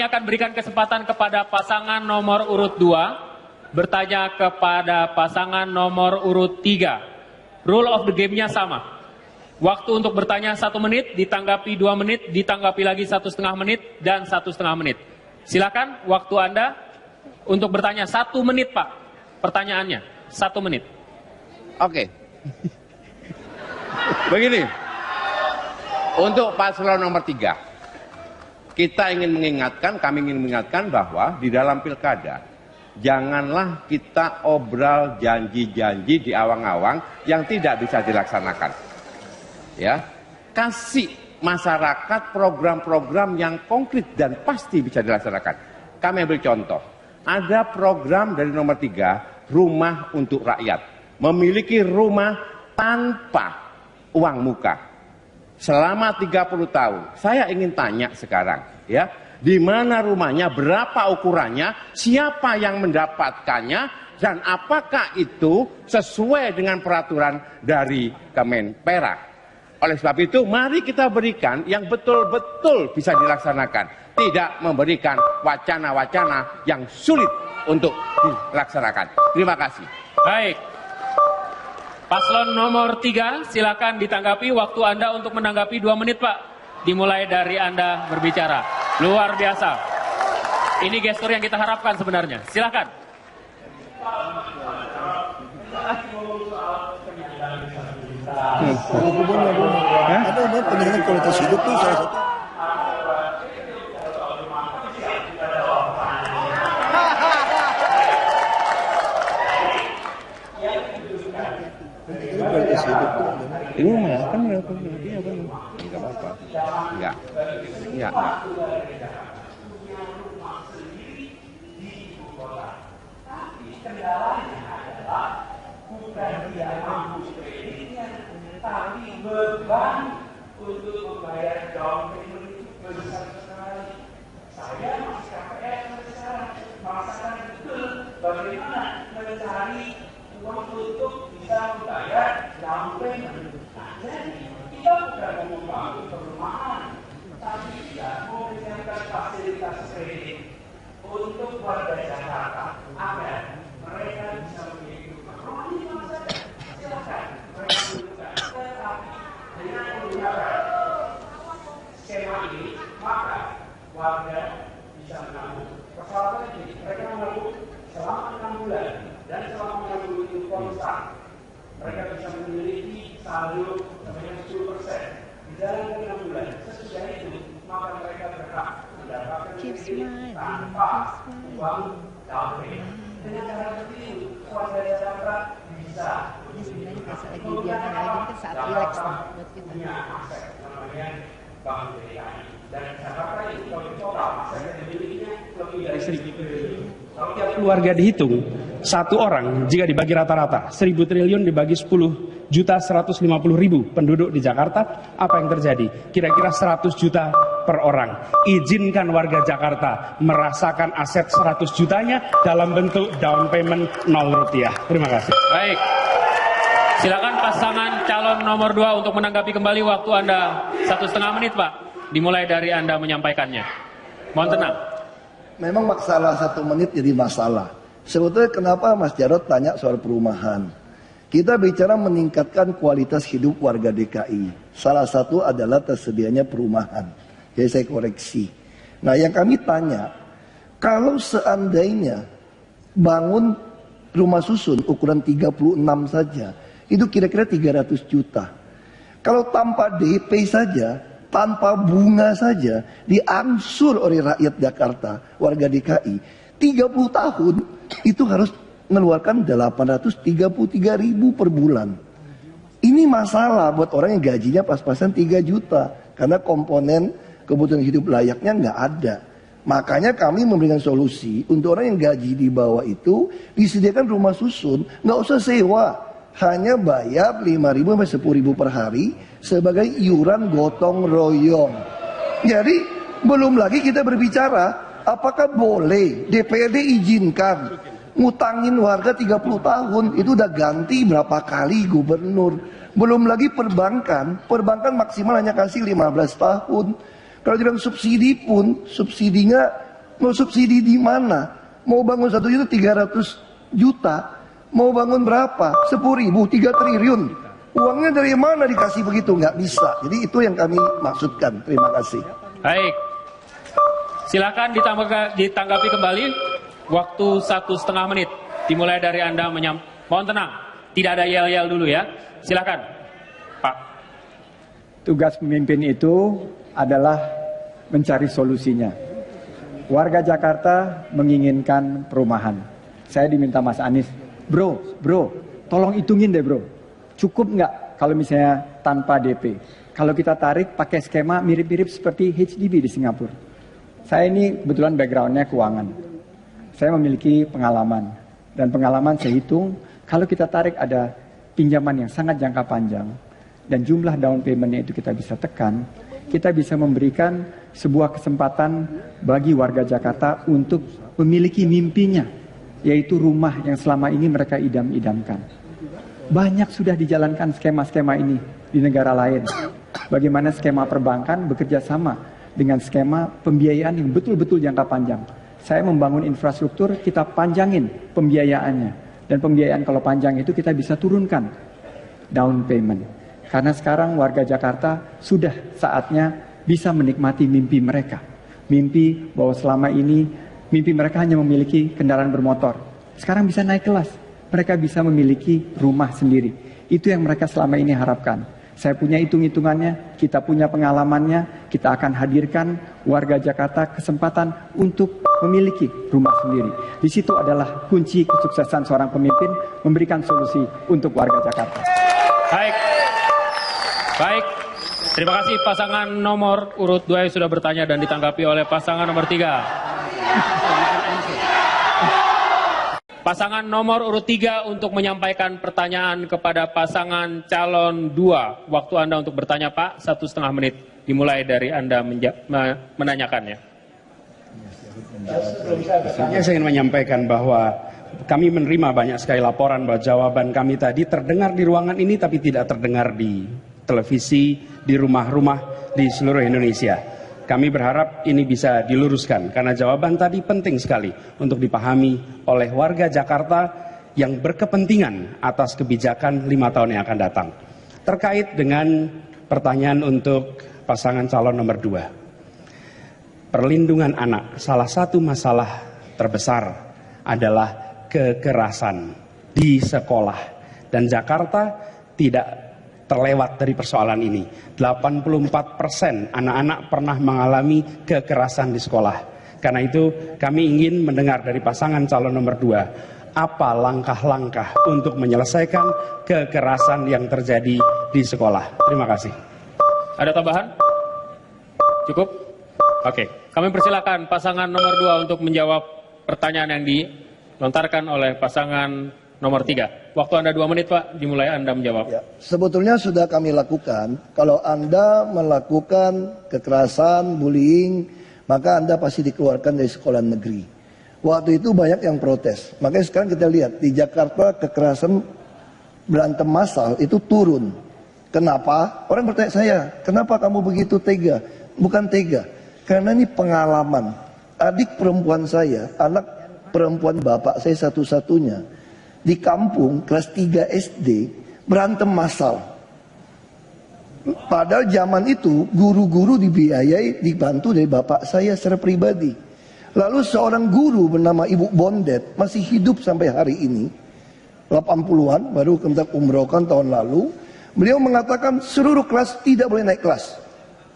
akan berikan kesempatan kepada pasangan nomor urut 2 bertanya kepada pasangan nomor urut 3. Rule of the game-nya sama. Waktu untuk bertanya 1 menit, ditanggapi 2 menit, ditanggapi lagi 1,5 menit, dan 1,5 menit. Silakan, waktu Anda untuk bertanya 1 menit, Pak. Pertanyaannya, 1 menit. Oke. Begini, untuk paslon nomor 3, kami ingin mengingatkan bahwa di dalam pilkada, janganlah kita obral janji-janji di awang-awang yang tidak bisa dilaksanakan. Ya, kasih masyarakat program-program yang konkret dan pasti bisa dilaksanakan. Kami ambil contoh, ada program dari nomor 3, rumah untuk rakyat, memiliki rumah tanpa uang muka selama 30 tahun. Saya ingin tanya sekarang, ya, di mana rumahnya, berapa ukurannya, siapa yang mendapatkannya, dan apakah itu sesuai dengan peraturan dari Kemenpora. Oleh sebab itu, mari kita berikan yang betul-betul bisa dilaksanakan. Tidak memberikan wacana-wacana yang sulit untuk dilaksanakan. Terima kasih. Baik. Paslon nomor 3, silakan ditanggapi. Waktu Anda untuk menanggapi 2 menit, Pak. Dimulai dari Anda berbicara. Luar biasa. Ini gestur yang kita harapkan sebenarnya. Silakan. Ada peningkatan kualitas hidup tuh salah satu. Kualitas hidup tuh. Ini mah kan berapa? Iya benar. Enggak apa-apa. Enggak. Enggak. Tapi beban untuk membayar down payment itu besar sekali. Saya masih KPR sekarang merasakan betul bagaimana mencari uang untuk bisa membayar down payment. Nah, jadi kita bukan mau membangun perumahan, tapi kita mau menyiapkan fasilitas kredit untuk warga Jakarta agar mereka bisa memiliki rumah. Rumah ini mana saja, silakan mereka dudukkan. Tetapi dengan menggunakan skema ini, maka warga bisa menabung. Persoalannya ini, mereka menabung selama 6 bulan dan selama menabung itu konstan, mereka bisa memiliki saldo sebanyak 10%. Di dalam 6 bulan sesudah itu, maka mereka berhak mendapatkan kredit tanpa uang down payment. Dengan cara seperti itu, warga Jakarta bisa sebenarnya pas lagi diaman lagi kan saat relax buat kita. punya aset namanya Bank DKI. Dan Jakarta itu kalau total aset yang dimilikinya lebih dari 1.000 triliun. Kalau Tiap keluarga dihitung, satu orang jika dibagi rata-rata 1.000 triliun dibagi 10.150.000 penduduk di Jakarta, apa yang terjadi? Kira-kira 100 juta per orang. Izinkan warga Jakarta merasakan aset 100 jutanya dalam bentuk down payment 0 rupiah. Terima kasih. Baik. Silakan pasangan calon nomor 2 untuk menanggapi kembali. Waktu Anda 1,5 menit, Pak. Dimulai dari Anda menyampaikannya. Mohon tenang. Memang masalah 1 menit jadi masalah. Sebetulnya kenapa Mas Jarod tanya soal perumahan? Kita bicara meningkatkan kualitas hidup warga DKI. Salah satu adalah tersedianya perumahan. Jadi saya koreksi. Nah yang kami tanya, kalau seandainya bangun rumah susun ukuran 36 saja, itu kira-kira 300 juta. Kalau tanpa DP saja, tanpa bunga saja, diangsur oleh rakyat Jakarta, warga DKI, 30 tahun itu harus mengeluarkan 833.000 per bulan. Ini masalah buat orang yang gajinya pas-pasan 3 juta. Karena komponen kebutuhan hidup layaknya nggak ada. Makanya kami memberikan solusi untuk orang yang gaji di bawah itu disediakan rumah susun, nggak usah sewa, hanya bayar 5.000 sampai 10.000 per hari sebagai iuran gotong royong. Jadi belum lagi kita berbicara apakah boleh DPRD izinkan ngutangin warga 30 tahun, itu udah ganti berapa kali gubernur. Belum lagi perbankan maksimal hanya kasih 15 tahun. Kalau dibilang subsidi pun, subsidinya Mau subsidi di mana? Mau bangun 1 juta 300 juta. Mau bangun berapa? 10.000, 3 triliun. Uangnya dari mana dikasih begitu? Nggak bisa. Jadi itu yang kami maksudkan. Terima kasih. Baik. Silakan ditanggapi kembali. Waktu 1,5 menit. Dimulai dari Anda mohon tenang. Tidak ada yel-yel dulu ya. Silakan, Pak. Tugas pemimpin itu adalah mencari solusinya. Warga Jakarta menginginkan perumahan. Saya diminta Mas Anies, bro, tolong hitungin deh bro. Cukup nggak kalau misalnya tanpa DP? Kalau kita tarik pakai skema mirip-mirip seperti HDB di Singapura. Saya ini kebetulan backgroundnya keuangan. Saya memiliki pengalaman. Dan pengalaman saya hitung, kalau kita tarik ada pinjaman yang sangat jangka panjang. Dan jumlah down payment-nya itu kita bisa tekan. Kita bisa memberikan sebuah kesempatan bagi warga Jakarta untuk memiliki mimpinya, yaitu rumah yang selama ini mereka idam-idamkan. Banyak sudah dijalankan skema-skema ini di negara lain. Bagaimana skema perbankan bekerja sama dengan skema pembiayaan yang betul-betul jangka panjang. Saya membangun infrastruktur, kita panjangin pembiayaannya. Dan pembiayaan kalau panjang itu kita bisa turunkan down payment. Karena sekarang warga Jakarta sudah saatnya bisa menikmati mimpi mereka. Mimpi bahwa selama ini mimpi mereka hanya memiliki kendaraan bermotor. Sekarang bisa naik kelas. Mereka bisa memiliki rumah sendiri. Itu yang mereka selama ini harapkan. Saya punya hitung-hitungannya, kita punya pengalamannya, kita akan hadirkan warga Jakarta kesempatan untuk memiliki rumah sendiri. Di situ adalah kunci kesuksesan seorang pemimpin, memberikan solusi untuk warga Jakarta. Baik, terima kasih pasangan nomor urut 2 yang sudah bertanya dan ditanggapi oleh pasangan nomor 3. Pasangan nomor urut 3 untuk menyampaikan pertanyaan kepada pasangan calon 2. Waktu Anda untuk bertanya Pak, 1,5 menit. Dimulai dari Anda menanyakannya. Saya ingin menyampaikan bahwa kami menerima banyak sekali laporan bahwa jawaban kami tadi terdengar di ruangan ini tapi tidak terdengar di televisi, di rumah-rumah di seluruh Indonesia. Kami berharap ini bisa diluruskan karena jawaban tadi penting sekali untuk dipahami oleh warga Jakarta yang berkepentingan atas kebijakan 5 tahun yang akan datang. Terkait dengan pertanyaan untuk pasangan calon nomor 2. Perlindungan anak, salah satu masalah terbesar adalah kekerasan di sekolah. Dan Jakarta tidak terlewat dari persoalan ini. 84% anak-anak pernah mengalami kekerasan di sekolah. Karena itu kami ingin mendengar dari pasangan calon nomor 2, apa langkah-langkah untuk menyelesaikan kekerasan yang terjadi di sekolah. Terima kasih. Ada tambahan? Cukup? Oke, kami persilakan pasangan nomor 2 untuk menjawab pertanyaan yang dilontarkan oleh pasangan nomor 3. Waktu Anda 2 menit Pak, dimulai Anda menjawab. Ya, sebetulnya sudah kami lakukan. Kalau Anda melakukan kekerasan, bullying, maka Anda pasti dikeluarkan dari sekolah negeri. Waktu itu banyak yang protes. Makanya sekarang kita lihat di Jakarta kekerasan berantem massal itu turun. Kenapa? Orang bertanya saya, kenapa kamu begitu tega? Bukan tega, karena ini pengalaman. Adik perempuan saya, anak perempuan bapak saya satu-satunya, di kampung kelas 3 SD berantem massal. Padahal zaman itu guru-guru dibiayai, dibantu dari bapak saya secara pribadi. Lalu seorang guru bernama Ibu Bondet masih hidup sampai hari ini, 80-an, baru kita umrohkan tahun lalu. Beliau mengatakan seluruh kelas tidak boleh naik kelas.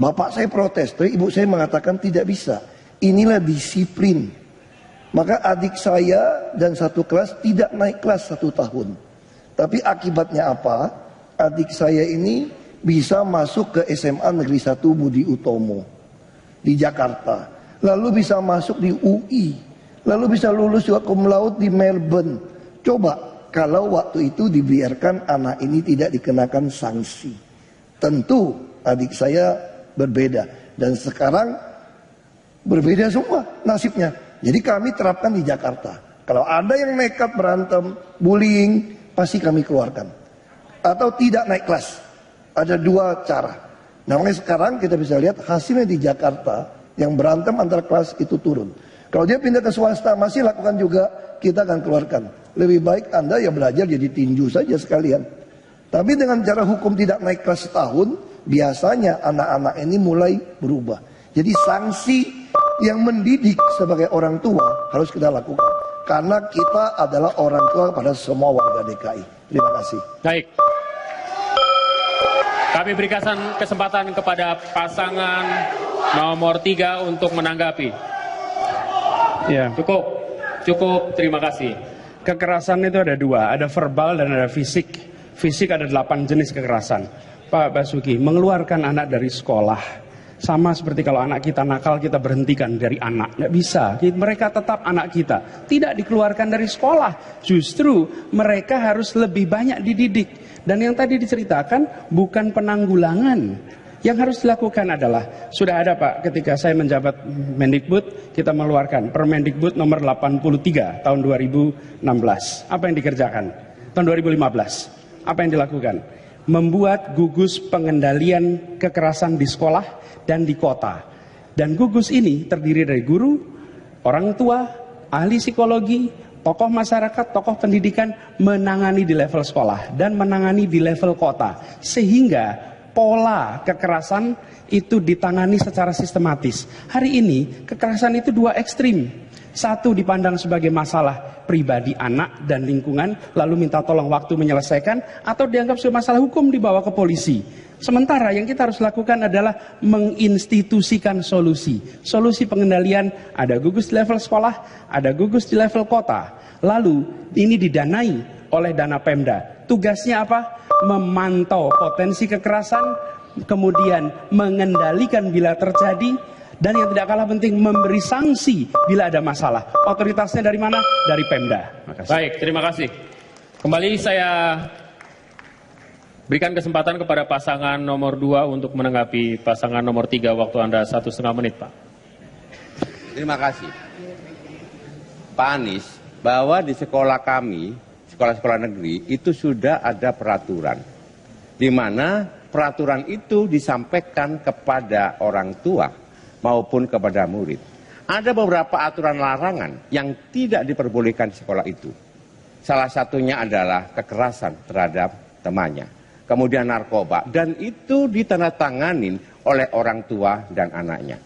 Bapak saya protes, tapi ibu saya mengatakan tidak bisa. Inilah disiplin. Maka adik saya dan satu kelas tidak naik kelas 1 tahun. Tapi akibatnya apa? Adik saya ini bisa masuk ke SMA Negeri 1 Budi Utomo di Jakarta. Lalu bisa masuk di UI. Lalu bisa lulus juga cum laude di Melbourne. Coba kalau waktu itu dibiarkan anak ini tidak dikenakan sanksi. Tentu adik saya berbeda. Dan sekarang berbeda semua nasibnya. Jadi kami terapkan di Jakarta. Kalau ada yang nekat berantem, bullying, pasti kami keluarkan. Atau tidak naik kelas. Ada 2 cara. Nah, makanya sekarang kita bisa lihat hasilnya di Jakarta yang berantem antar kelas itu turun. Kalau dia pindah ke swasta masih lakukan juga, kita akan keluarkan. Lebih baik Anda ya belajar jadi tinju saja sekalian. Tapi dengan cara hukum tidak naik kelas setahun, biasanya anak-anak ini mulai berubah. Jadi sanksi yang mendidik sebagai orang tua harus kita lakukan. Karena kita adalah orang tua pada semua warga DKI. Terima kasih. Baik. Kami berikan kesempatan kepada pasangan nomor 3 untuk menanggapi. Ya. Cukup, terima kasih. Kekerasan itu ada dua, ada verbal dan ada fisik. Fisik ada 8 jenis kekerasan. Pak Basuki, mengeluarkan anak dari sekolah sama seperti kalau anak kita nakal kita berhentikan dari anak. Nggak bisa, mereka tetap anak kita. Tidak dikeluarkan dari sekolah, justru mereka harus lebih banyak dididik. Dan yang tadi diceritakan bukan penanggulangan. Yang harus dilakukan adalah, sudah ada Pak, ketika saya menjabat Mendikbud, kita mengeluarkan Permendikbud nomor 83 tahun 2016. Apa yang dikerjakan? Tahun 2015. Apa yang dilakukan? Membuat gugus pengendalian kekerasan di sekolah dan di kota. Dan gugus ini terdiri dari guru, orang tua, ahli psikologi, tokoh masyarakat, tokoh pendidikan menangani di level sekolah dan menangani di level kota. Sehingga pola kekerasan itu ditangani secara sistematis. Hari ini kekerasan itu dua ekstrim. Satu dipandang sebagai masalah pribadi anak dan lingkungan, lalu minta tolong waktu menyelesaikan, atau dianggap sebagai masalah hukum dibawa ke polisi. Sementara yang kita harus lakukan adalah menginstitusikan solusi. Solusi pengendalian, ada gugus di level sekolah, ada gugus di level kota. Lalu ini didanai oleh dana Pemda. Tugasnya apa? Memantau potensi kekerasan, kemudian mengendalikan bila terjadi, dan yang tidak kalah penting memberi sanksi bila ada masalah. Otoritasnya dari mana? Dari Pemda. Makasih. Baik, terima kasih. Kembali saya berikan kesempatan kepada pasangan nomor 2 untuk menanggapi pasangan nomor 3. Waktu Anda 1,5 menit, Pak. Terima kasih. Pak Anies, bahwa di sekolah kami, sekolah-sekolah negeri, itu sudah ada peraturan. Di mana peraturan itu disampaikan kepada orang tua maupun kepada murid. Ada beberapa aturan larangan yang tidak diperbolehkan di sekolah itu. Salah satunya adalah kekerasan terhadap temannya. Kemudian narkoba. Dan itu ditandatanganin oleh orang tua dan anaknya.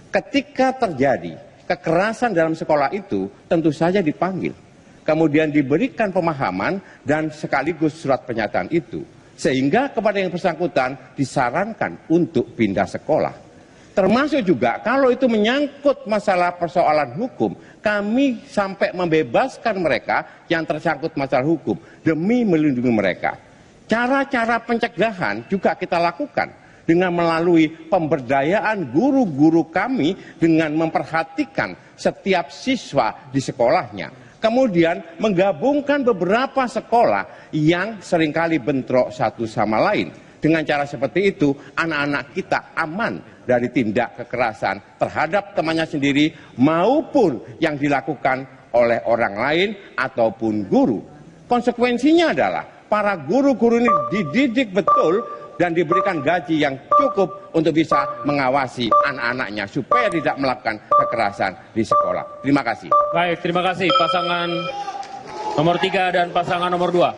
Ketika terjadi kekerasan dalam sekolah itu, tentu saja dipanggil. Kemudian diberikan pemahaman dan sekaligus surat pernyataan itu. Sehingga kepada yang bersangkutan disarankan untuk pindah sekolah. Termasuk juga kalau itu menyangkut masalah persoalan hukum, kami sampai membebaskan mereka yang tersangkut masalah hukum demi melindungi mereka. Cara-cara pencegahan juga kita lakukan dengan melalui pemberdayaan guru-guru kami dengan memperhatikan setiap siswa di sekolahnya. Kemudian menggabungkan beberapa sekolah yang seringkali bentrok satu sama lain. Dengan cara seperti itu, anak-anak kita aman dari tindak kekerasan terhadap temannya sendiri maupun yang dilakukan oleh orang lain ataupun guru. Konsekuensinya adalah para guru-guru ini dididik betul dan diberikan gaji yang cukup untuk bisa mengawasi anak-anaknya supaya tidak melakukan kekerasan di sekolah. Terima kasih. Baik, terima kasih pasangan nomor 3 dan pasangan nomor 2.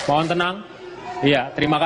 Mohon tenang. Iya, terima kasih.